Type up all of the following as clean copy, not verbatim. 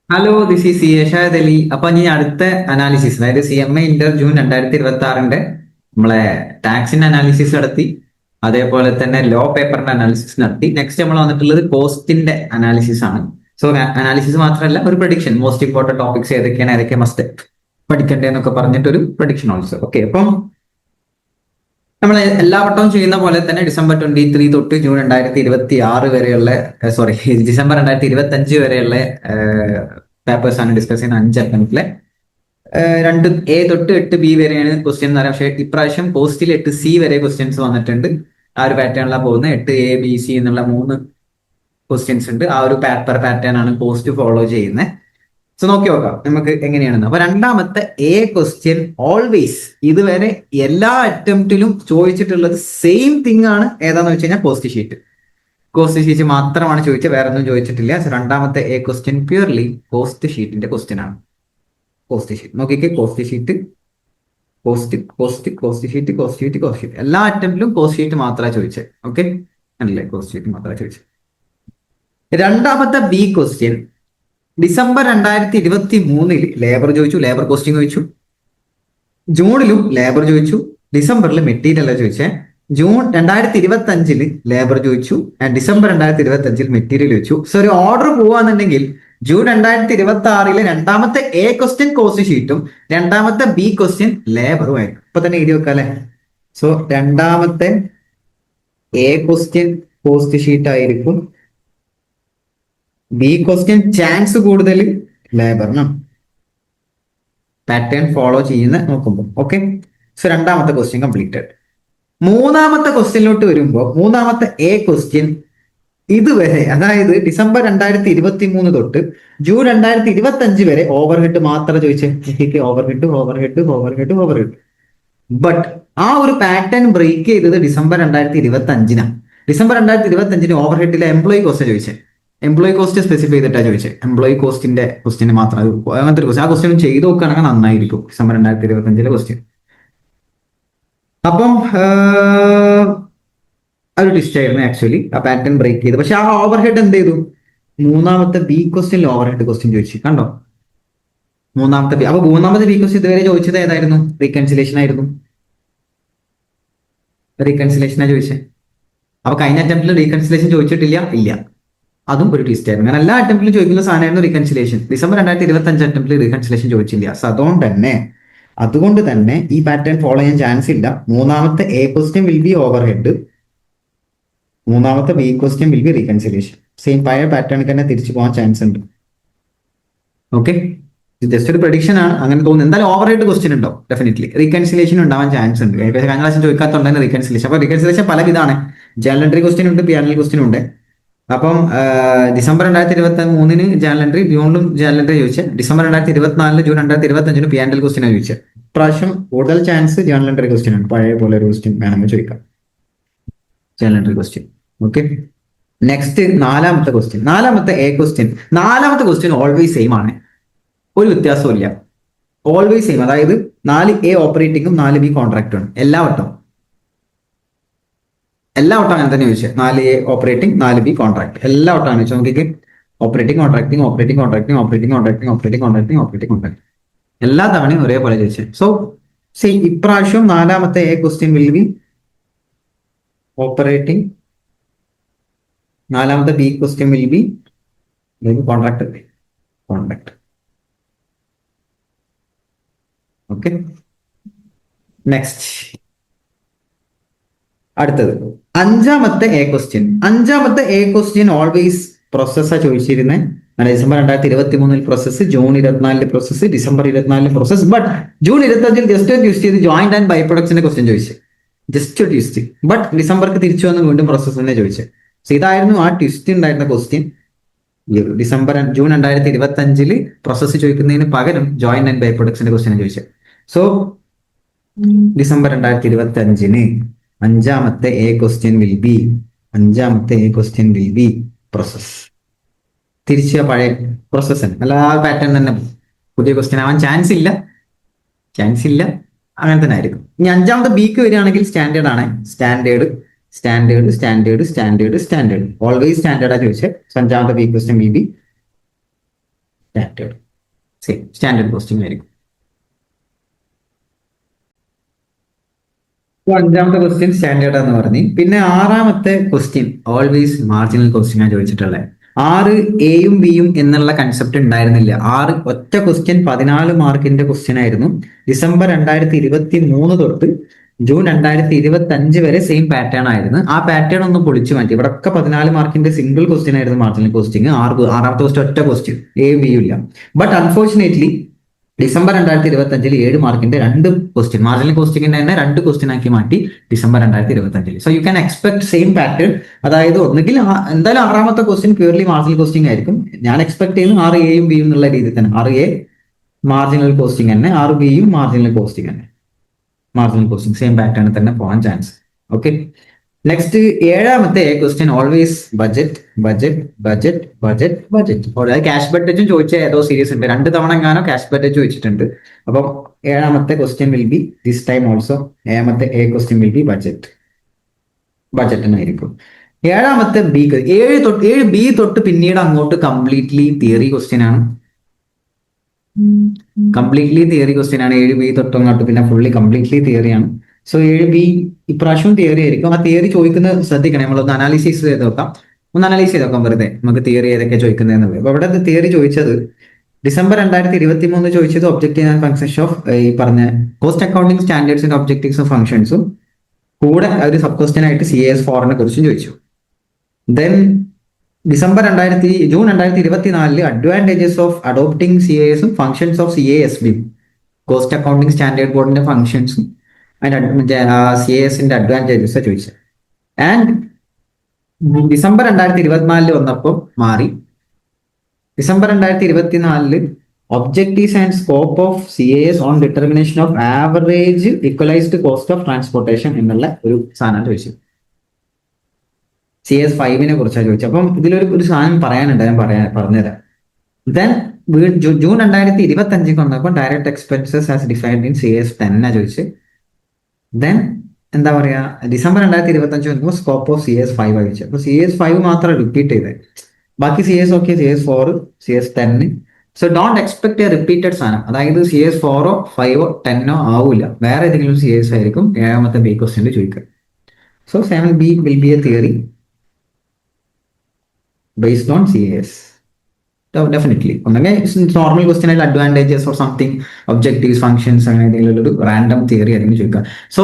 Hello, this is C A Shayad Ali. അപ്പൊ ഇനി അടുത്ത അനാലിസിസ്, അതായത് CMA ഇന്റർ ജൂൺ 2026 നമ്മളെ ടാക്സിന്റെ അനാലിസിസ് നടത്തി. അതേപോലെ തന്നെ ലോ പേപ്പറിന്റെ അനാലിസിസ് നടത്തി. നെക്സ്റ്റ് നമ്മൾ വന്നിട്ടുള്ളത് കോസ്റ്റിന്റെ അനാലിസിസ് ആണ്. സോ അനാലിസിസ് മാത്രമല്ല, ഒരു പ്രഡിക്ഷൻ, മോസ്റ്റ് ഇമ്പോർട്ടന്റ് ടോപ്പിക്സ് ഏതൊക്കെയാണ്, ഏതൊക്കെ മസ്റ്റ് പഠിക്കേണ്ടതെന്നൊക്കെ പറഞ്ഞിട്ടൊരു പ്രഡിക്ഷൻ ഓൾസോ. ഓക്കെ, അപ്പം നമ്മൾ എല്ലാ വട്ടവും ചെയ്യുന്ന പോലെ തന്നെ ഡിസംബർ 23 തൊട്ട് ജൂൺ 2026 വരെയുള്ള, സോറി, ഡിസംബർ 2025 വരെയുള്ള പേപ്പേഴ്സ് ആണ് ഡിസ്കസ് ചെയ്യുന്ന 5 അറ്റംപ്റ്റിലെ. 2A തൊട്ട് 8B വരെയാണ് ക്വസ്റ്റ്യൻ എന്ന് പറയാം. പക്ഷേ ഇപ്രാവശ്യം പോസ്റ്റിൽ 8C വരെ ക്വസ്റ്റ്യൻസ് വന്നിട്ടുണ്ട്. ആ ഒരു പാറ്റേണിലാണ് പോകുന്നത്. 8A B C എന്നുള്ള 3 ക്വസ്റ്റ്യൻസ് ഉണ്ട്. ആ ഒരു പേപ്പർ പാറ്റേൺ ആണ് പോസ്റ്റ് ഫോളോ ചെയ്യുന്നത്. സോ നോക്കി നോക്കാം നമുക്ക് എങ്ങനെയാണെന്ന്. അപ്പൊ രണ്ടാമത്തെ ക്വസ്റ്റ്യൻ ഓൾവേസ് ഇതുവരെ എല്ലാ അറ്റംപ്റ്റിലും ചോദിച്ചിട്ടുള്ളത് സെയിം തിങ് ആണ്. ഏതാന്ന് വെച്ച് കഴിഞ്ഞാൽ കോസ്റ്റ് ഷീറ്റ് മാത്രമാണ് ചോദിച്ചത്, വേറെ ഒന്നും ചോദിച്ചിട്ടില്ല. രണ്ടാമത്തെ ക്വസ്റ്റ്യൻ പ്യൂർലി കോസ്റ്റ് ഷീറ്റിന്റെ ക്വസ്റ്റ്യൻ ആണ്. കോസ്റ്റ് ഷീറ്റ് നോക്കിക്കേ, കോസ്റ്റ് ഷീറ്റ് എല്ലാ അറ്റംപ്റ്റിലും കോസ്റ്റ് ഷീറ്റ് മാത്രമേ ചോദിച്ചത്. ഓക്കെ, അല്ലേ, കോസ്റ്റ് ഷീറ്റ് മാത്രമേ ചോദിച്ചത്. രണ്ടാമത്തെ ബി ക്വസ്റ്റ്യൻ ഡിസംബർ 2023 ലേബർ ചോദിച്ചു, ലേബർ കോസ്റ്റിംഗ് ചോദിച്ചു. ജൂണിലും ലേബർ ചോദിച്ചു. ഡിസംബറിൽ മെറ്റീരിയൽ ചോദിച്ചേ. ജൂൺ 2025 ലേബർ ചോദിച്ചു. ഡിസംബർ 2025 മെറ്റീരിയൽ ചോദിച്ചു. സോ ഒരു ഓർഡർ പോവാന്നുണ്ടെങ്കിൽ ജൂൺ 2026 രണ്ടാമത്തെ ക്വസ്റ്റ്യൻ കോസ്റ്റ് ഷീറ്റും രണ്ടാമത്തെ ബി ക്വസ്റ്റ്യൻ ലേബറും ആയിരിക്കും. ഇപ്പൊ തന്നെ എഴുതി വെക്കാം അല്ലെ. സോ രണ്ടാമത്തെ ക്വസ്റ്റ്യൻ കോസ്റ്റ് ഷീറ്റ് ആയിരിക്കും. ബി ക്വസ്റ്റ്യൻ ചാൻസ് കൂടുതൽ ലേബറിനാണ്, പാറ്റേൺ ഫോളോ ചെയ്യുന്ന നോക്കുമ്പോൾ. ഓക്കെ, സോ രണ്ടാമത്തെ ക്വസ്റ്റ്യൻ കംപ്ലീറ്റഡ്. മൂന്നാമത്തെ ക്വസ്റ്റ്യനിലോട്ട് വരുമ്പോൾ മൂന്നാമത്തെ ക്വസ്റ്റ്യൻ ഇതുവരെ, അതായത് ഡിസംബർ 2023 തൊട്ട് ജൂൺ 2025 വരെ ഓവർഹെഡ് മാത്രമേ ചോദിച്ചേ. ഓവർഹെഡ്. ബട്ട് ആ ഒരു പാറ്റേൺ ബ്രേക്ക് ചെയ്തത് ഡിസംബർ 2025. ഡിസംബർ 2025 ഓവർഹെഡിലെ എംപ്ലോയി കോസ്റ്റ് ചോദിച്ചേ. എംപ്ലോയി കോസ്റ്റ് സ്പെസിഫൈ ചെയ്തിട്ടാണ് ചോദിച്ചത്. എംപ്ലോയി കോസ്റ്റിന്റെ ക്വസ്റ്റ്യൻ മാത്രം, അങ്ങനത്തെ ഒരു ക്വസ്റ്റ്യൻ. ആ ക്വസ്റ്റ്യൻ ചെയ്ത് നോക്കുകയാണെങ്കിൽ നന്നായിരിക്കും ഡിസംബർ 2025 ക്വസ്റ്റ്യൻ. അപ്പം ഒരു ട്വിസ്റ്റ് ആയിരുന്നു ആക്ച്വലി, ആ പാറ്റേൺ ബ്രേക്ക് ചെയ്ത്. പക്ഷെ ആ ഓവർഹെഡ് എന്ത് ചെയ്തു? മൂന്നാമത്തെ ബി ക്വസ്റ്റ്യനിൽ ഓവർഹെഡ് ക്വസ്റ്റ്യൻ ചോദിച്ചു. കണ്ടോ, മൂന്നാമത്തെ ബി. അപ്പൊ മൂന്നാമത്തെ ബി ക്വസ്റ്റ്യൻ ഇതുവരെ ചോദിച്ചത് ഏതായിരുന്നു? റീകൺസിലേഷൻ ആയിരുന്നു. റീകൺസിലേഷനാ ചോദിച്ചത്. അപ്പൊ കഴിഞ്ഞ അറ്റംപ്റ്റിൽ റീകൺസിലേഷൻ ചോദിച്ചിട്ടില്ല, ഇല്ല. അതും ഒരു ട്വിസ്റ്റ് ആയിരുന്നു. കാരണം എല്ലാ അറ്റംപ്റ്റിലും ചോദിക്കുന്ന സാധനമായിരുന്നു റീകൺസിലേഷൻ. ഡിസംബർ 2025 അറ്റംപ്റ്റിൽ റീകൺസിലേഷൻ ചോദിച്ചില്ല. സോ അതുകൊണ്ട് തന്നെ ഈ പാറ്റേൺ ഫോളോ ചെയ്യാൻ ചാൻസ് ഇല്ല. മൂന്നാമത്തെ ക്വസ്റ്റ്യൻ വിൽ ബി ഓവർഹെഡ്, മൂന്നാമത്തെ B question will B reconciliation. Same പഴയ പാറ്റേൺ തന്നെ തിരിച്ചു പോകാൻ ചാൻസ് ഉണ്ട്. ഓക്കെ, ജസ്റ്റ് ഒരു പ്രഡിക്ഷൻ ആണ്, അങ്ങനെ തോന്നുന്നു. എന്തായാലും ഓവർഹെഡ് ക്വസ്റ്റ്യൻ ഉണ്ടോ? ഡെഫിനറ്റ്ലി. റീകൺസിലേഷൻ ഉണ്ടാവാൻ ചാൻസ് ഉണ്ട്. കഴിഞ്ഞ പ്രാവശ്യം ചോദിക്കാത്തതുകൊണ്ട് റീകൺസിലേഷൻ. അപ്പൊ റീകൺസിലേഷൻ പല വിധമാണ്. ജേണൽ എൻട്രി ക്വസ്റ്റ്യൻ ഉണ്ട്, PNL ക്വസ്റ്റ്യൻ ഉണ്ട്. അപ്പം ഡിസംബർ 2023 ജേണൽ എൻട്രി, ജൂണിലും ജേണൽ എൻട്രി ചോദിച്ചത്. ഡിസംബർ 2024 ജൂൺ 2025 PNL ക്വസ്റ്റ്യൻ ആണ് ചോദിച്ചത്. ഇപ്രാവശ്യം കൂടുതൽ ചാൻസ് ജേണൽ എൻട്രി ക്വസ്റ്റ്യൻ ആണ്. പഴയ പോലെ ഒരു ക്വസ്റ്റ്യൻ വേണമെങ്കിൽ ചോദിക്കാം, journal entry question. Okay, next നാലാമത്തെ ക്വസ്റ്റ്യൻ. നാലാമത്തെ ക്വസ്റ്റ്യൻ ഓൾവേസ് സെയിം ആണ്, ഒരു വ്യത്യാസവും ഇല്ല. ഓൾവേസ് സെയിം, അതായത് 4A ഓപ്പറേറ്റിംഗും 4B കോൺട്രാക്റ്റും ആണ് എല്ലാ വട്ടവും അങ്ങനെ തന്നെ ചോദിച്ചത്. 4A ഓപ്പറേറ്റിംഗ്, 4B കോൺട്രാക്ട്, എല്ലാ വട്ടം ആണ് ചോദിച്ചത്. നോക്കിക്ക്, ഓപ്പറേറ്റിംഗ് കോൺട്രാക്ടിങ് എല്ലാ തവണയും ഒരേപോലെ ചോദിച്ചത്. സോ സെയിം ഇപ്രാവശ്യം നാലാമത്തെ ക്വസ്റ്റ്യൻ വിൽ ബി ഓപ്പറേറ്റിംഗ്, നാലാമത്തെ B question will be contract. Okay, next അടുത്തത് അഞ്ചാമത്തെ ക്വസ്റ്റ്യൻ ഓൾവേസ് പ്രോസസ്സാ ചോദിച്ചിരുന്നത്. December 2023 process, June 24 process, December 24 process. But June 25 just twist ചെയ്ത് ജോയിന്റ് ആൻഡ് ബൈ പ്രൊഡക്ട്സിന്റെ ക്വസ്റ്റ്യൻ ചോദിച്ചു. Just twist. ബട്ട് ഡിസംബർക്ക് തിരിച്ചു വന്ന് വീണ്ടും പ്രോസസ് തന്നെ ചോദിച്ചത്. സോ ഇതായിരുന്നു ആ ട്വിസ്റ്റ് ഉണ്ടായിരുന്ന ക്വസ്റ്റ്യൻ. ജൂൺ 2025 പ്രോസസ് ചോദിക്കുന്നതിന് പകരം ജോയിന്റ് ആൻഡ് ബൈ പ്രൊഡക്ട്സിന്റെ ക്വസ്റ്റ്യൻ ചോദിച്ചത്. സോ ഡിസംബർ 2025 അഞ്ചാമത്തെ ക്വസ്റ്റ്യൻ വിൽ ബി പ്രോസസ്. തിരിച്ച് പഴയ പ്രോസസ് തന്നെ, അല്ല ആ പാറ്റേൺ തന്നെ. പുതിയ ക്വസ്റ്റ്യൻ ആവാൻ ചാൻസ് ഇല്ല, അങ്ങനെ തന്നെ ആയിരിക്കും. ഇനി അഞ്ചാമത്തെ ബിക്ക് വരികയാണെങ്കിൽ സ്റ്റാൻഡേർഡ് ആണ്. സ്റ്റാൻഡേർഡ് ഓൾവേസ് സ്റ്റാൻഡേർഡാ ചോദിച്ചത്. അഞ്ചാമത്തെ B question will B standard same standard costing ആയിരിക്കും. അഞ്ചാമത്തെ ക്വസ്റ്റ്യൻ സ്റ്റാൻഡേർഡ് എന്ന് പറഞ്ഞു. പിന്നെ ആറാമത്തെ ക്വസ്റ്റ്യൻ ഓൾവേസ് മാർജിനൽ ക്വസ്റ്റ്യൻ ആണ് ചോദിച്ചിട്ടുള്ളത്. 6 എയും ബിയും എന്നുള്ള കൺസെപ്റ്റ് ഉണ്ടായിരുന്നില്ല. 6 ഒറ്റ ക്വസ്റ്റ്യൻ 14 മാർക്കിന്റെ ക്വസ്റ്റ്യൻ ആയിരുന്നു. ഡിസംബർ 2023 തൊട്ട് ജൂൺ 2025 വരെ സെയിം പാറ്റേൺ ആയിരുന്നു. ആ പാറ്റേൺ ഒന്ന് പൊളിച്ചു മാറ്റി. ഇവിടെ ഒക്കെ 14 മാർക്കിന്റെ സിംഗിൾ ക്വസ്റ്റ്യൻ ആയിരുന്നു മാർജിനൽ കോസ്റ്റിംഗ്. ആറാമത്തെ ക്വസ്റ്റ്യൻ ഒറ്റ ക്വസ്റ്റ്യൻ എയും ബിയും ഇല്ല. ബട്ട് അൺഫോർച്ചുനേറ്റ്ലി ഡിസംബർ 2025 7 മാർക്കിന്റെ 2 ക്വസ്റ്റ്യൻ മാർജിനൽ കോസ്റ്റിംഗിന്റെ തന്നെ 2 ക്വസ്റ്റ്യൻ ആക്കി മാറ്റി December 2025. So you can expect same pattern. അതായത് ഒന്നുകിൽ എന്തായാലും ആറാമത്തെ ക്വസ്റ്റ്യൻ പ്യൂർലി മാർജിനൽ കോസ്റ്റിംഗ് ആയിരിക്കും. ഞാൻ എക്സ്പെക്ട് ചെയ്യുന്നത് 6 എയും ബിയും എന്നുള്ള രീതിയിൽ തന്നെ 6 എ മാർജിനൽ കോസ്റ്റിംഗ് തന്നെ, 6 ബിയും മാർജിനൽ കോസ്റ്റിംഗ് തന്നെ. മാർജിനൽ കോസ്റ്റിംഗ് സെയിം പാറ്റേൺ തന്നെ പോകാൻ ചാൻസ്. ഓക്കെ, നെക്സ്റ്റ് ഏഴാമത്തെ question always budget budget budget budget budget. അതായത് ക്യാഷ് ബഡ്ജറ്റും ചോദിച്ച ഏതോ സീരീസ് ഉണ്ട്, 2 തവണ എങ്ങാനോ ക്യാഷ് ബഡ്ജറ്റ് ചോദിച്ചിട്ടുണ്ട്. അപ്പം ഏഴാമത്തെ question will be this time also ഏഴാമത്തെ question will be budget. Budget എന്നായിരിക്കും. ഏഴാമത്തെ ബി 7 ബി തൊട്ട് പിന്നീട് അങ്ങോട്ട് കംപ്ലീറ്റ്ലി തിയറി ക്വസ്റ്റ്യൻ ആണ്. കംപ്ലീറ്റ്ലി തിയറി ക്വസ്റ്റ്യൻ ആണ് 7 ബി തൊട്ട് അങ്ങോട്ട്, പിന്നെ ഫുള്ളി കംപ്ലീറ്റ്ലി തിയറിയാണ്. സോ 7 ബി ഇപ്രാവശ്യം തിയറി ആയിരിക്കും. ആ തിയറി ചോദിക്കുന്നത് ശ്രദ്ധിക്കണം. നമ്മളൊന്ന് അനാലിസിസ് ചെയ്ത് നോക്കാം. അനലൈസ് ചെയ്ത് നോക്കാം വെറുതെ നമുക്ക് തിയറി ഏതൊക്കെ ചോദിക്കുന്നതെന്നുള്ളത്. അപ്പൊ ഇവിടെ തിയറി ചോദിച്ചത് ഡിസംബർ 2023 ചോദിച്ചത് ഒബ്ജക്റ്റീവ് ആൻഡ് ഫങ്ഷൻസ് ഓഫ് ഈ പറഞ്ഞ കോസ്റ്റ് അക്കൗണ്ടിങ് സ്റ്റാൻഡേർഡ്സിന്റെ ഒബ്ജക്റ്റീവ്സും ഫംഗ്ഷൻസും കൂടെ ഒരു സബ് ക്വസ്റ്റ്യൻ ആയിട്ട് CAS4 കുറിച്ചും ചോദിച്ചു. Then June 2024 advantages of adopting CASും functions of CASB cost accounting standard ബോർഡിന്റെ ഫംഗ്ഷൻസും അതിന്റെ CASന്റെ അഡ്വാൻറ്റേജസ് ചോദിച്ചത്. ആൻഡ് ഡിസംബർ 2024 വന്നപ്പോൾ മാറി. December 2024 objectives and scope of CAS on determination of average equalised cost of transportation എന്നുള്ള ഒരു സാധനം ചോദിച്ചു. CS5 കുറിച്ചാണ് ചോദിച്ചത്. അപ്പം ഇതിലൊരു സാധനം പറയാനുണ്ട്, ഞാൻ പറഞ്ഞുതരാം. ദെൻ ജൂൺ 2025 വന്നപ്പോൾ direct expenses as defined in CS10 ചോദിച്ചു. ദെൻ എന്താ പറയാ, ഡിസംബർ 2025 വന്നപ്പോൾ സ്കോപ്പ് ഓഫ് CS5 ചോദിച്ചു. അപ്പൊ CS5 മാത്രം റിപ്പീറ്റ് ചെയ്തത്, ബാക്കി CS okay, CS4, CS10. So don't expect A repeated സാധനം. അതായത് CS4 5 10 ആവില്ല, വേറെ ഏതെങ്കിലും CS ആയിരിക്കും ഏഴാമത്തെ ബി ക്വസ്റ്റ്യൻ ചോദിക്കുക. So 7B will be A theory based on CAS. Definitely ഒന്നെങ്കിൽ നോർമൽ ക്വസ്റ്റ്യൻ ആയിട്ട് advantages or something objectives functions അങ്ങനെ ഏതെങ്കിലും ഒരു റാൻഡം തിയറി ആയിരിക്കും ചോദിക്കുക. സോ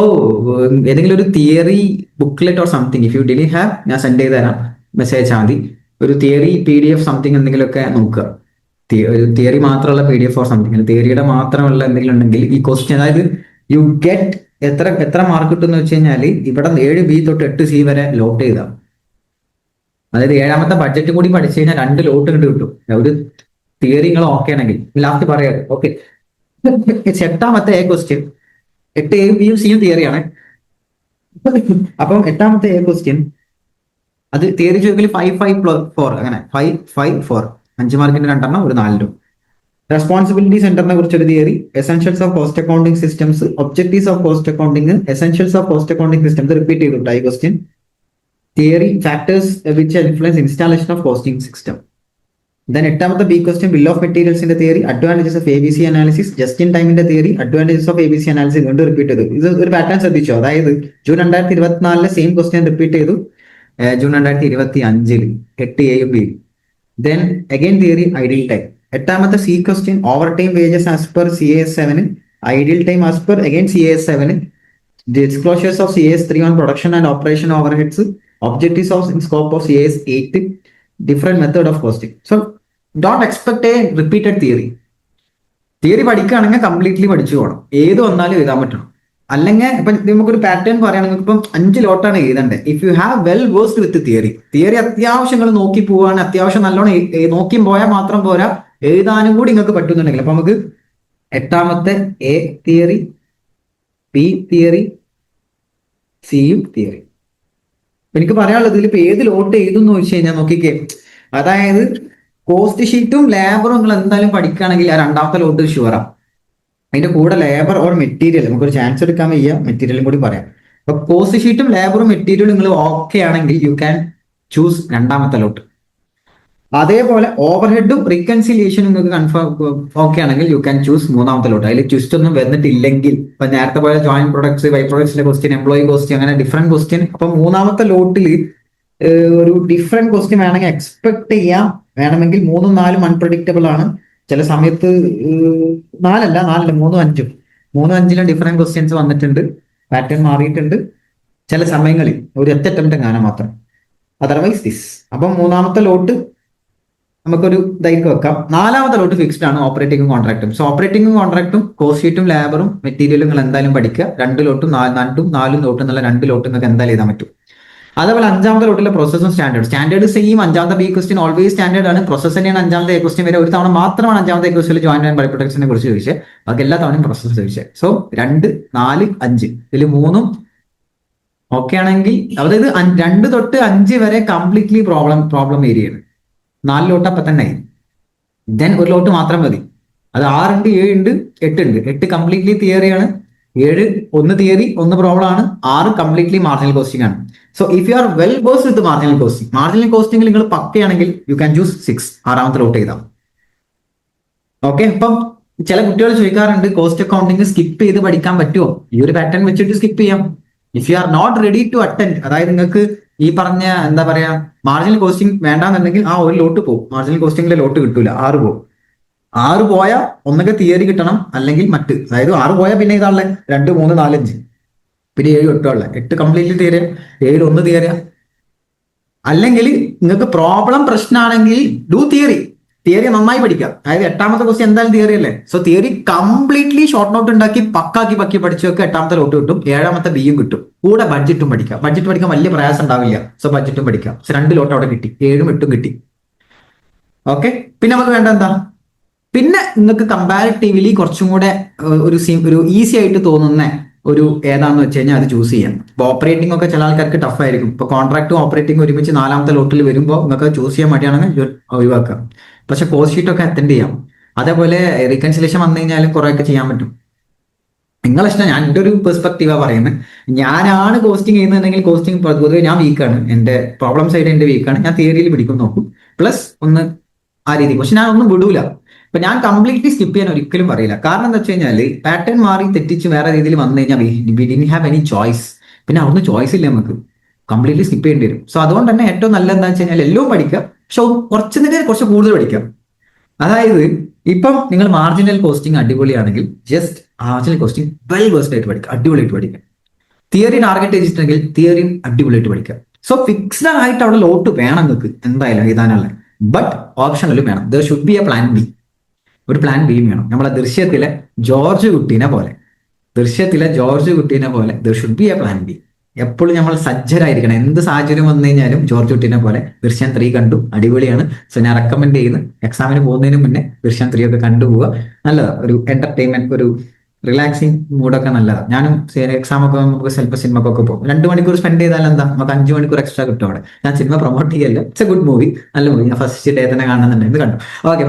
ഏതെങ്കിലും ഒരു theory booklet or something if you daily have, ഞാൻ സെൻഡ് ചെയ്ത് തരാം, മെസ്സേജ് ആദ്യം. ഒരു തിയറി PDF സംതിങ് എന്തെങ്കിലുമൊക്കെ നോക്കുക. ഒരു തിയറി മാത്രമുള്ള PDF ഓർ സംതിങ്, തിയറിയുടെ മാത്രമുള്ള എന്തെങ്കിലും ഉണ്ടെങ്കിൽ ഈ ക്വസ്റ്റ്യൻ, അതായത് യു ഗെറ്റ് എത്ര മാർക്ക് കിട്ടും എന്ന് വെച്ച് കഴിഞ്ഞാൽ ഇവിടെ 7B തൊട്ട് 8C വരെ ലോട്ട് ചെയ്താൽ, അതായത് ഏഴാമത്തെ ബഡ്ജറ്റ് കൂടി പഠിച്ചു കഴിഞ്ഞാൽ 2 ലോട്ട് കണ്ട് കിട്ടും. ഒരു തിയറി നിങ്ങൾ ഓക്കെ ആണെങ്കിൽ ലാസ്റ്റ് പറയാം. ഓക്കെ, എട്ടാമത്തെ ക്വസ്റ്റ്യൻ 8A Bയും Cയും തിയറിയാണ്. അപ്പം എട്ടാമത്തെ ക്വസ്റ്റ്യൻ അത് തിയറി ചോദിക്കൽ 5-5+4 അങ്ങനെ 5-5-4 5 മാർക്കിന്റെ 2 ഒരു 4. റെസ്പോൺസിബിലിറ്റി സെന്ററിനെ കുറിച്ചൊരു theory, essentials of cost accounting systems, objectives of cost accounting, essentials of cost accounting systems repeat ചെയ്തിട്ടുണ്ട് ഈ question. Theory factors which influence installation of costing system. Then എട്ടാമത്തെ ബി ക്വസ്റ്റ്യൻ ബിൽ ഓഫ് മെറ്റീരിയൽസിന്റെ theory, advantages of ABC analysis, just in ടൈമിന്റെ theory, advantages of ABC analysis വീണ്ടും repeat ചെയ്തു. ഇത് ഒരു pattern ശ്രദ്ധിച്ചു. അതായത് ജൂൺ 2024 സെയിം ക്വസ്റ്റ്യൻ റിപ്പീറ്റ് ചെയ്തു, June 2025 8A B. Then again theory ideal time. എട്ടാമത്തെ C question over time wages as per CAS7, ideal time as per again CAS7, disclosures of CAS3 on production and operation overheads, objectives of scope of CAS8, different method of costing. So don't expect a repeated theory. Theory പഠിക്കുകയാണെങ്കിൽ completely പഠിച്ചു പോകണം, ഏത് വന്നാലും എഴുതാൻ പറ്റണം. അല്ലെങ്കിൽ ഇപ്പൊ നമുക്കൊരു പാറ്റേൺ പറയുകയാണെങ്കിൽ ഇപ്പം 5 ലോട്ടാണ് എഴുതേണ്ടത്. If you have well versed with theory അത്യാവശ്യങ്ങൾ നോക്കി പോവാണ്, അത്യാവശ്യം നല്ലോണം നോക്കി പോയാൽ മാത്രം പോരാ, എഴുതാനും കൂടി നിങ്ങൾക്ക് പറ്റുന്നുണ്ടെങ്കിൽ അപ്പൊ നമുക്ക് എട്ടാമത്തെ A തിയറി, B തിയറി, Cയും തിയറി. എനിക്ക് പറയാനുള്ളത് ഇതിലിപ്പോ ഏത് ലോട്ട് എഴുതുന്നു വെച്ച് കഴിഞ്ഞാൽ നോക്കിക്കേ, അതായത് കോസ്റ്റ് ഷീറ്റും ലേബറും നിങ്ങൾ എന്തായാലും പഠിക്കുകയാണെങ്കിൽ ആ രണ്ടാമത്തെ ലോട്ട് ഷുവറാണ്. അതിന്റെ കൂടെ ലേബർ ഓർ മെറ്റീരിയൽ നമുക്കൊരു ചാൻസ് എടുക്കാൻ വയ്യ, മെറ്റീരിയലും കൂടി പറയാം. അപ്പൊ കോസ്റ്റ് ഷീറ്റും ലേബറും മെറ്റീരിയലും നിങ്ങൾ ഓക്കെ ആണെങ്കിൽ യു ക്യാൻ ചൂസ് രണ്ടാമത്തെ ലോട്ട്. അതേപോലെ ഓവർ ഹെഡും റീകൺസിലിയേഷനും നിങ്ങൾക്ക് കൺഫേം ഓക്കെ ആണെങ്കിൽ യു ക്യാൻ ചൂസ് മൂന്നാമത്തെ ലോട്ട്. അതിൽ ട്വിസ്റ്റ് ഒന്നും വന്നിട്ടില്ലെങ്കിൽ ഇപ്പൊ നേരത്തെ പോലെ ജോയിന്റ് പ്രൊഡക്ട്സ്, ബൈ പ്രൊഡക്ട്സിന്റെ ക്വസ്റ്റ്യൻ, എംപ്ലോയി ക്വസ്റ്റ്യൻ, അങ്ങനെ ഡിഫറെന്റ് ക്വസ്റ്റ്യൻ. അപ്പൊ മൂന്നാമത്തെ ലോട്ടിൽ ഒരു ഡിഫറെന്റ് ക്വസ്റ്റ്യൻ വേണമെങ്കിൽ എക്സ്പെക്ട് ചെയ്യാം. വേണമെങ്കിൽ 3ഉം 4ഉം അൺപ്രഡിക്റ്റബിൾ ആണ്. ചില സമയത്ത് 4 3ഉം 5ഉം 3-5ലും ഡിഫറെന്റ് ക്വസ്റ്റ്യൻസ് വന്നിട്ടുണ്ട്, പാറ്റേൺ മാറിയിട്ടുണ്ട് ചില സമയങ്ങളിൽ, ഒരു ഒറ്റ അറ്റംപ്റ്റ് കാണാൻ മാത്രം. Otherwise this. അപ്പം മൂന്നാമത്തെ ലോട്ട് നമുക്കൊരു ഇതായിട്ട് വെക്കാം. നാലാമത്തെ ലോട്ട് ഫിക്സ്ഡ് ആണ്, ഓപ്പറേറ്റിംഗും കോൺട്രാക്റ്റും. സോ ഓപ്പറേറ്റിംഗും കോൺട്രാക്റ്റും കോസ്റ്റ് ഷീറ്റും ലേബറും മെറ്റീരിയലും നിങ്ങൾ എന്തായാലും പഠിക്കുക. 2 ലോട്ടും 4 ലോട്ടും എന്നുള്ള 2 ലോട്ടും നിങ്ങൾക്ക് എന്തായാലും എഴുതാൻ പറ്റും. അതേപോലെ അഞ്ചാമത്തെ ലോട്ടിലെ പ്രോസസ്സും സ്റ്റാൻഡേർഡ് സെയിം. അഞ്ചാമത്തെ ബി ക്വസ്റ്റ്യൻ ഓൾവേസ് സ്റ്റാൻഡേർഡ് ആണ്. പ്രോസസ് തന്നെയാണ് അഞ്ചാമത്തെ എ ക്വസ്റ്റ്യൻ വരെ. ഒരു തവണ മാത്രമാണ് അഞ്ചാമത്തെ A question joint and by പ്രൊഡക്ട്സിനെ കുറിച്ച് ചോദിച്ചത്. ബാക്കി എല്ലാ തവണയും പ്രോസസ് ചോദിച്ചത്. സോ 2, 4, 5 ഇതിൽ 3ഉം ഓക്കെ ആണെങ്കിൽ, അതായത് 2 തൊട്ട് 5 വരെ കംപ്ലീറ്റ്ലി പ്രോബ്ലം ഏരിയയാണ്. 4 ലോട്ട് അപ്പൊ തന്നെ ആയി. ദെൻ ഒരു ലോട്ട് മാത്രം മതി. അത് 6 ഉണ്ട്, 7 ഉണ്ട്, 8 ഉണ്ട്. 8 കംപ്ലീറ്റ്ലി തിയറിയാണ്, 7 1 തിയറി 1 പ്രോബ്ലം ആണ്, 6 കംപ്ലീറ്റ്ലി മാർജിനൽ കോസ്റ്റിംഗ് ആണ്. So if you are well versed with marginal കോസ്റ്റിംഗിൽ നിങ്ങൾ പക്കയാണെങ്കിൽ യു ക്യാൻ ചൂസ് 6, 6ാമത്തെ ലോട്ട് ചെയ്താൽ. ഓക്കെ. അപ്പം ചില കുട്ടികൾ ചോദിക്കാറുണ്ട് കോസ്റ്റ് അക്കൗണ്ടിങ് സ്കിപ്പ് ചെയ്ത് പഠിക്കാൻ പറ്റുമോ? ഈ ഒരു പാറ്റേൺ വെച്ചിട്ട് സ്കിപ്പ് ചെയ്യാം. If you are not ready to attend, അതായത് നിങ്ങൾക്ക് ഈ പറഞ്ഞ എന്താ പറയാ മാർജിനൽ കോസ്റ്റിംഗ് വേണ്ടാന്നുണ്ടെങ്കിൽ ആ ഒരു ലോട്ട് പോകും. മാർജിനൽ കോസ്റ്റിംഗിലെ ലോട്ട് കിട്ടൂല, 6 പോകും. 6 പോയാൽ ഒന്നൊക്കെ തിയറി കിട്ടണം, അല്ലെങ്കിൽ മറ്റ്. അതായത് 6 പോയാൽ പിന്നെ ഇതാണല്ലേ 2, 3, 4, 5, പിന്നെ 7, 8 ഉള്ളത്. 8 കംപ്ലീറ്റ്ലി തിയറിയ, 7 1 തിയറിയ. അല്ലെങ്കിൽ നിങ്ങൾക്ക് പ്രോബ്ലം പ്രശ്നമാണെങ്കിൽ ഡു തിയറി നന്നായി പഠിക്കാം. അതായത് 8ാമത്തെ ക്വസ്റ്റ്യൻ എന്തായാലും തിയറി അല്ലേ. So theory completely short note ഉണ്ടാക്കി പക്കി പഠിച്ചു വെക്കുക. 8ാമത്തെ ലോട്ട് കിട്ടും, 7ാമത്തെ ബിയും കിട്ടും. കൂടെ ബഡ്ജറ്റും പഠിക്കാം. ബഡ്ജറ്റ് പഠിക്കാൻ വലിയ പ്രയാസം ഉണ്ടാവില്ല. സോ ബഡ്ജറ്റും പഠിക്കാം. സോ 2 ലോട്ട് അവിടെ കിട്ടി, 7ഉം 8ഉം കിട്ടി. ഓക്കെ. പിന്നെ നമുക്ക് വേണ്ട എന്താ, പിന്നെ നിങ്ങൾക്ക് കമ്പാരിറ്റീവ്ലി കുറച്ചും കൂടെ ഒരു ഈസി ആയിട്ട് തോന്നുന്ന ഒരു ഏതാന്ന് വെച്ച് കഴിഞ്ഞാൽ അത് ചൂസ് ചെയ്യാം. ഇപ്പൊ ഓപ്പറേറ്റിംഗ് ഒക്കെ ചില ആൾക്കാർക്ക് ടഫ് ആയിരിക്കും. ഇപ്പൊ കോൺട്രാക്റ്റും ഓപ്പറേറ്റിംഗ് ഒരുമിച്ച് 4ാമത്തെ ലോട്ടിൽ വരുമ്പോൾ നിങ്ങൾക്ക് ചൂസ് ചെയ്യാൻ മടിയാണെങ്കിൽ ഒഴിവാക്കാം. പക്ഷെ കോസ്റ്റ് ഷീറ്റ് ഒക്കെ അറ്റൻഡ് ചെയ്യാം. അതേപോലെ റീകൺസിലേഷൻ വന്നു കഴിഞ്ഞാലും കുറെ ഒക്കെ ചെയ്യാൻ പറ്റും. നിങ്ങളെ ഇഷ്ടം. ഞാൻ എൻ്റെ ഒരു പെർസ്പെക്റ്റീവാ പറയുന്നത്. ഞാനാണ് കോസ്റ്റിംഗ് ചെയ്യുന്നുണ്ടെങ്കിൽ കോസ്റ്റിംഗ് പൊതുവെ ഞാൻ വീക്കാണ്. എൻ്റെ പ്രോബ്ലം സൈഡ് എൻ്റെ വീക്കാണ്. ഞാൻ തിയറിയിൽ പിടിക്കും നോക്കും, പ്ലസ് ഒന്ന് ആ രീതി. പക്ഷെ ഞാൻ ഒന്നും വിടൂല. ഇപ്പൊ ഞാൻ കംപ്ലീറ്റ്ലി സ്കിപ്പ് ചെയ്യാൻ ഒരിക്കലും പറയില്ല. കാരണം എന്താ വെച്ച് കഴിഞ്ഞാൽ പാറ്റേൺ മാറി തെറ്റിച്ച് വേറെ രീതിയിൽ വന്നു കഴിഞ്ഞാൽ we didn't have any choice. പിന്നെ അവിടുന്ന് ചോയ്സ് ഇല്ല, നമുക്ക് കംപ്ലീറ്റ്ലി സ്കിപ്പ് ചെയ്യേണ്ടി വരും. സോ അതുകൊണ്ട് തന്നെ ഏറ്റവും നല്ല എന്താ വെച്ച് കഴിഞ്ഞാൽ എല്ലാം പഠിക്കാം, പക്ഷെ കുറച്ച് കൂടുതൽ പഠിക്കാം. അതായത് ഇപ്പം നിങ്ങൾ മാർജിനൽ കോസ്റ്റിംഗ് അടിപൊളിയാണെങ്കിൽ just marginal costing well versed ആയിട്ട് പഠിക്കുക, അടിപൊളിയായിട്ട് പഠിക്കുക. തിയറി ടാർഗറ്റ് ചെയ്തിട്ടുണ്ടെങ്കിൽ തിയറിയും അടിപൊളിയായിട്ട് പഠിക്കുക. സോ ഫിക്സ്ഡ് ആയിട്ട് അവിടെ ലോട്ട് വേണം നിങ്ങൾക്ക് എന്തായാലും എഴുതാനുള്ള. ബട്ട് ഓപ്ഷനിലും വേണം. There should be A plan B. ഒരു പ്ലാൻ ബിയും വേണം. നമ്മളെ ദൃശ്യത്തിലെ ജോർജ് കുട്ടീനെ പോലെ there should be A plan B. എപ്പോഴും നമ്മൾ സജ്ജരായിരിക്കണം. എന്ത് സാഹചര്യം വന്നു കഴിഞ്ഞാലും ജോർജ് കുട്ടീനെ പോലെ. ദൃശ്യം 3 കണ്ടു, അടിപൊളിയാണ്. സോ ഞാൻ റെക്കമെൻഡ് ചെയ്യുന്നു, എക്സാമിന് പോകുന്നതിന് മുന്നേ ദൃശ്യം 3 ഒക്കെ കണ്ടുപോവുക. നല്ലതാണ്. ഒരു എന്റർടൈൻമെന്റ്, ഒരു റിലാക്സിങ് മൂഡൊക്കെ നല്ലതാണ്. ഞാനും എക്സാം ഒക്കെ നമുക്ക് ചിലപ്പോൾ സിനിമക്കൊക്കെ പോകും. 2 മണിക്കൂർ സ്പെൻഡ് ചെയ്താൽ എന്താ, നമുക്ക് 5 മണിക്കൂർ എക്സ്ട്രാ കിട്ടും അവിടെ. ഞാൻ സിനിമ പ്രൊമോട്ട് ചെയ്യല്ല, ഇറ്റ്സ് എ ഗുഡ് മൂവി, നല്ല മൂവി. ഞാൻ ഫസ്റ്റ് ഡേ തന്നെ കാണുന്നുണ്ട്, കണ്ടു. Okay,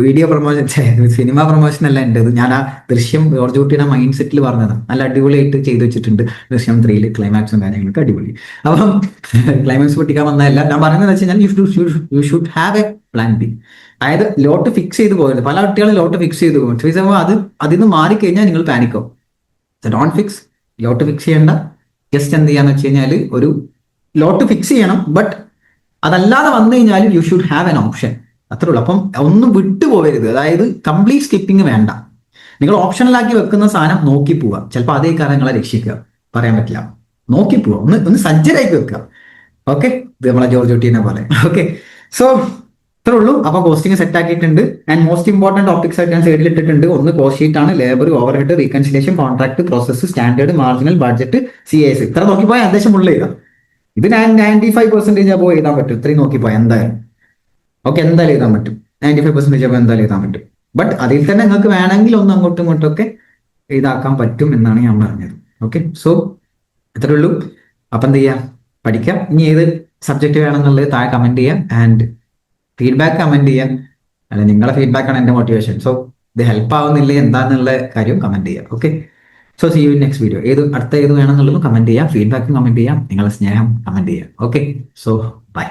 video promotion, cinema promotion അല്ല എൻ്റെത്. ഞാൻ ആ ദൃശ്യം ജോർജ് കുട്ടിയുടെ മൈൻഡ് സെറ്റിൽ പറഞ്ഞതാണ്. നല്ല അടിപൊളിയായിട്ട് ചെയ്തു വെച്ചിട്ടുണ്ട്. ദൃശ്യം 3 ക്ലൈമാക്സും കാര്യങ്ങളൊക്കെ അടിപൊളി. അപ്പം ക്ലൈമാക്സ് പൊട്ടിക്കാൻ വന്നതല്ല ഞാൻ പറയുന്നത് വെച്ച് കഴിഞ്ഞാൽ you should have A plan B. അതായത് ലോട്ട് ഫിക്സ് ചെയ്ത് പോകരുത്. പല കുട്ടികളും ലോട്ട് ഫിക്സ് ചെയ്ത് പോകും. അത് അതിൽ നിന്ന് മാറിക്കഴിഞ്ഞാൽ നിങ്ങൾ പാനിക്കോ. Don't fix. ലോട്ട് ഫിക്സ് ചെയ്യേണ്ട. ജസ്റ്റ് എന്ത് ചെയ്യാന്ന് വെച്ച് കഴിഞ്ഞാൽ ഒരു ലോട്ട് ഫിക്സ് ചെയ്യണം, ബട്ട് അതല്ലാതെ വന്നു കഴിഞ്ഞാൽ you should have an option. അത്രേ ഉള്ളൂ. അപ്പം ഒന്നും വിട്ടുപോകരുത്. അതായത് കംപ്ലീറ്റ് സ്കിപ്പിംഗ് വേണ്ട. നിങ്ങൾ ഓപ്ഷനിലാക്കി വെക്കുന്ന സാധനം നോക്കി പോവുക. ചിലപ്പോൾ അതേ കാര്യങ്ങളെ രക്ഷിക്കുക, പറയാൻ പറ്റില്ല. നോക്കി പോവുക, ഒന്ന് സജ്ജരാക്കി വെക്കുക. ഓക്കെ, ഇത് നമ്മളെ ജോർജ് കുട്ടീനെ പോലെ. ഓക്കെ, സോ ഇത്രേ ഉള്ളൂ. അപ്പൊ കോസ്റ്റിംഗ് സെറ്റ് ആക്കിയിട്ടുണ്ട്. ആൻഡ് മോസ്റ്റ് ഇമ്പോർട്ടന്റ് ടോപ്പിക്സ് ആയിട്ട് ഞാൻ സൈഡിൽ ഇട്ടിട്ടുണ്ട്. ഒന്ന് കോസ്റ്റ് ഷീറ്റ് ആണ്, labour, overhead, reconciliation, contract, process, standard, marginal, budget, CAS. ഇത്ര നോക്കിപ്പോയാൽ ഏകദേശം ഉള്ള എഴുതാം. ഇത് 95% അപ്പോൾ എഴുതാൻ പറ്റും. ഇത്രയും നോക്കിപ്പോയാൽ എന്തായാലും. ഓക്കെ, എന്തായാലും എഴുതാൻ പറ്റും. 95% അപ്പോൾ എന്തായാലും എഴുതാൻ പറ്റും. ബട്ട് അതിൽ തന്നെ നിങ്ങൾക്ക് വേണമെങ്കിൽ ഒന്ന് അങ്ങോട്ടും ഇങ്ങോട്ടും ഒക്കെ എഴുതാക്കാൻ പറ്റും എന്നാണ് ഞാൻ പറഞ്ഞത്. ഓക്കെ, സോ ഇത്രേ ഉള്ളൂ. അപ്പം എന്ത് ചെയ്യാം, പഠിക്കാം. ഇനി ഏത് സബ്ജക്ട് വേണമെന്നുള്ളത് താഴെ കമന്റ് ചെയ്യാം. ആൻഡ് ഫീഡ്ബാക്ക് കമന്റ് ചെയ്യാം. അല്ല, നിങ്ങളുടെ ഫീഡ്ബാക്ക് ആണ് എന്റെ മോട്ടിവേഷൻ. സോ ഇത് ഹെൽപ്പ് ആവുന്നില്ലേ എന്താന്നുള്ള കാര്യം കമന്റ് ചെയ്യാം. Okay, so see you in next video. അടുത്ത ഏത് വേണമെന്നുള്ളതും കമന്റ് ചെയ്യാം. ഫീഡ്ബാക്കും കമന്റ് ചെയ്യാം. നിങ്ങളുടെ സ്നേഹം കമന്റ് ചെയ്യാം. Okay, so by.